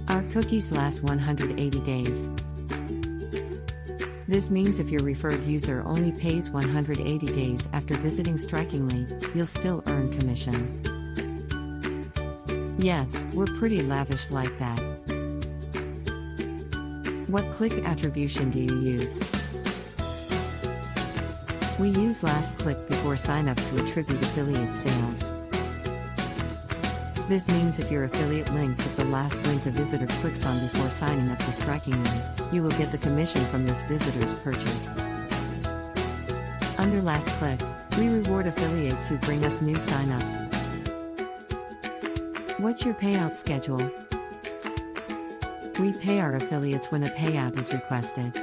Our cookies last 180 days. This means if your referred user only pays 180 days after visiting Strikingly, you'll still earn commission. Yes, we're pretty lavish like that. What click attribution do you use? We use last click before sign up to attribute affiliate sales. This means if your affiliate link is the last link a visitor clicks on before signing up to Strikingly, you will get the commission from this visitor's purchase. Under last click, we reward affiliates who bring us new signups. What's your payout schedule? We pay our affiliates when a payout is requested.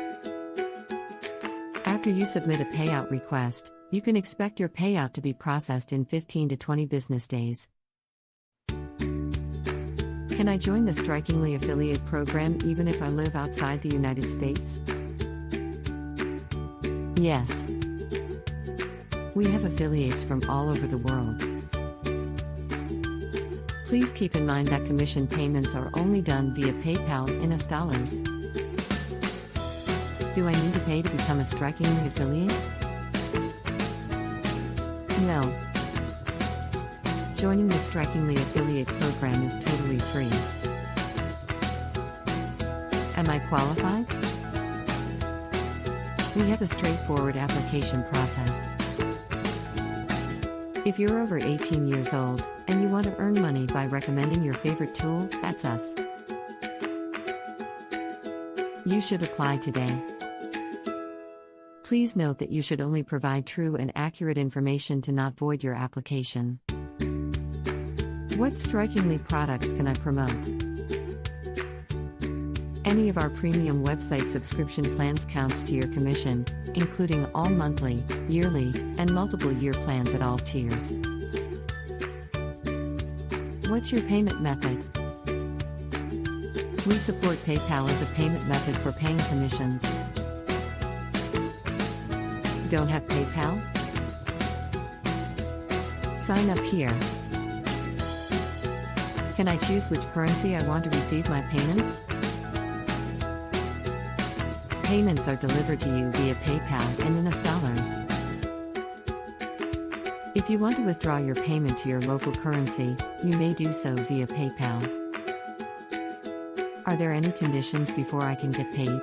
After you submit a payout request, you can expect your payout to be processed in 15 to 20 business days. Can I join the Strikingly affiliate program even if I live outside the United States? Yes. We have affiliates from all over the world. Please keep in mind that commission payments are only done via PayPal in US dollars. Do I need to pay to become a Strikingly affiliate? No. Joining the Strikingly affiliate program is totally free. Am I qualified? We have a straightforward application process. If you're over 18 years old, and you want to earn money by recommending your favorite tool, that's us. You should apply today. Please note that you should only provide true and accurate information to not void your application. What Strikingly products can I promote? Any of our premium website subscription plans counts to your commission, including all monthly, yearly, and multiple year plans at all tiers. What's your payment method? We support PayPal as a payment method for paying commissions. Don't have PayPal? Sign up here. Can I choose which currency I want to receive my payments? Payments are delivered to you via PayPal and in US dollars. If you want to withdraw your payment to your local currency, you may do so via PayPal. Are there any conditions before I can get paid?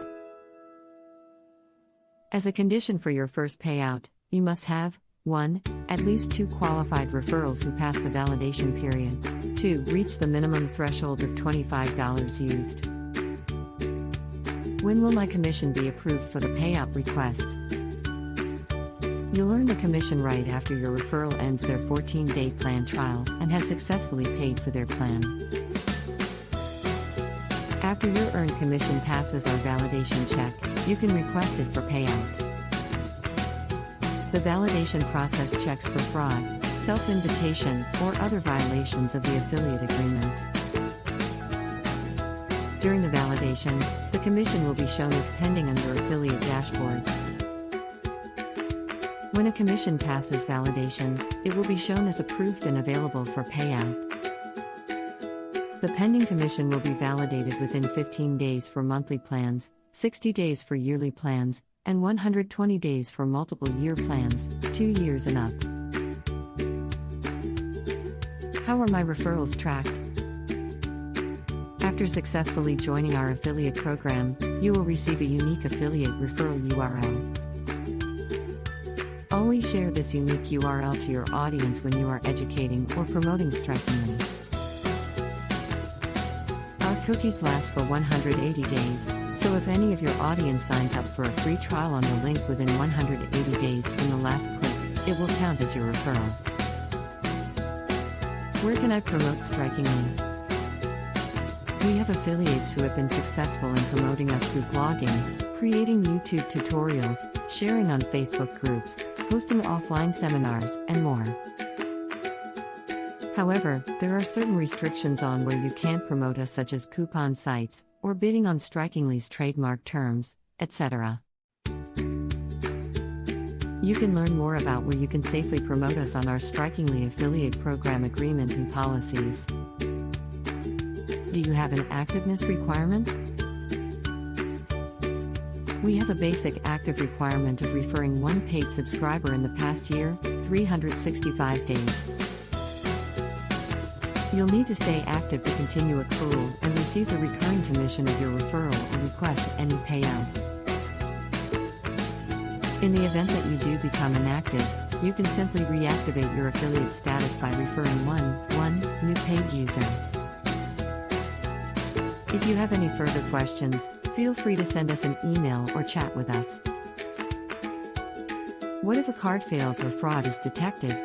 As a condition for your first payout, you must have 1. At least 2 qualified referrals who pass the validation period. 2. Reach the minimum threshold of $25 used. When will my commission be approved for the payout request? You'll earn the commission right after your referral ends their 14-day plan trial and has successfully paid for their plan. After your earned commission passes our validation check, you can request it for payout. The validation process checks for fraud, self-invitation, or other violations of the affiliate agreement. During the validation, the commission will be shown as pending on your affiliate dashboard. When a commission passes validation, it will be shown as approved and available for payout. The pending commission will be validated within 15 days for monthly plans, 60 days for yearly plans, and 120 days for multiple year plans, 2 years and up. How are my referrals tracked? After successfully joining our affiliate program, you will receive a unique affiliate referral URL. Always share this unique URL to your audience when you are educating or promoting Strikingly. Our cookies last for 180 days, so if any of your audience signs up for a free trial on the link within 180 days from the last click, it will count as your referral. Where can I promote Strikingly? We have affiliates who have been successful in promoting us through blogging, creating YouTube tutorials, sharing on Facebook groups, hosting offline seminars, and more. However, there are certain restrictions on where you can't promote us, such as coupon sites, or bidding on Strikingly's trademark terms, etc. You can learn more about where you can safely promote us on our Strikingly affiliate program agreement and policies. Do you have an activeness requirement? We have a basic active requirement of referring one paid subscriber in the past year, 365 days. You'll need to stay active to continue accrual and receive the recurring commission of your referral or request any payout. In the event that you do become inactive, you can simply reactivate your affiliate status by referring one new paid user. If you have any further questions, feel free to send us an email or chat with us. What if a card fails or fraud is detected?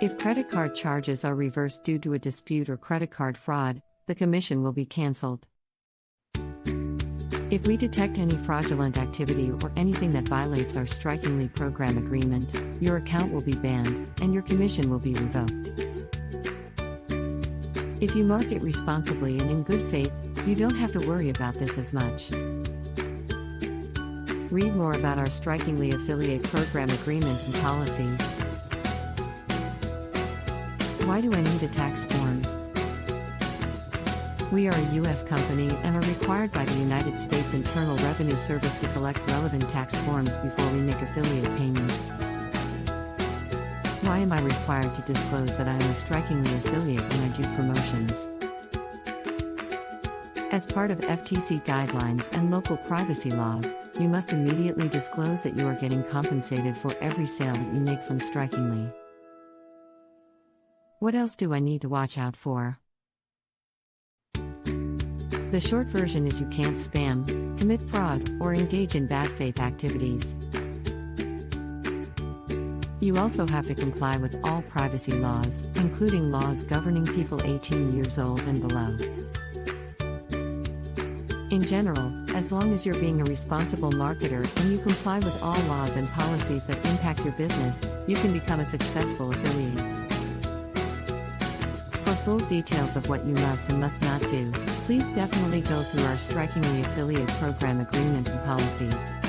If credit card charges are reversed due to a dispute or credit card fraud, the commission will be canceled. If we detect any fraudulent activity or anything that violates our Strikingly program agreement, your account will be banned, and your commission will be revoked. If you market responsibly and in good faith, you don't have to worry about this as much. Read more about our Strikingly affiliate program agreement and policies. Why do I need a tax form? We are a U.S. company and are required by the United States Internal Revenue Service to collect relevant tax forms before we make affiliate payments. Why am I required to disclose that I am a Strikingly affiliate when I do promotions? As part of FTC guidelines and local privacy laws, you must immediately disclose that you are getting compensated for every sale that you make from Strikingly. What else do I need to watch out for? The short version is you can't spam, commit fraud, or engage in bad faith activities. You also have to comply with all privacy laws, including laws governing people 18 years old and below. In general, as long as you're being a responsible marketer and you comply with all laws and policies that impact your business, you can become a successful affiliate. For full details of what you must and must not do, please definitely go through our Strikingly affiliate program agreement and policies.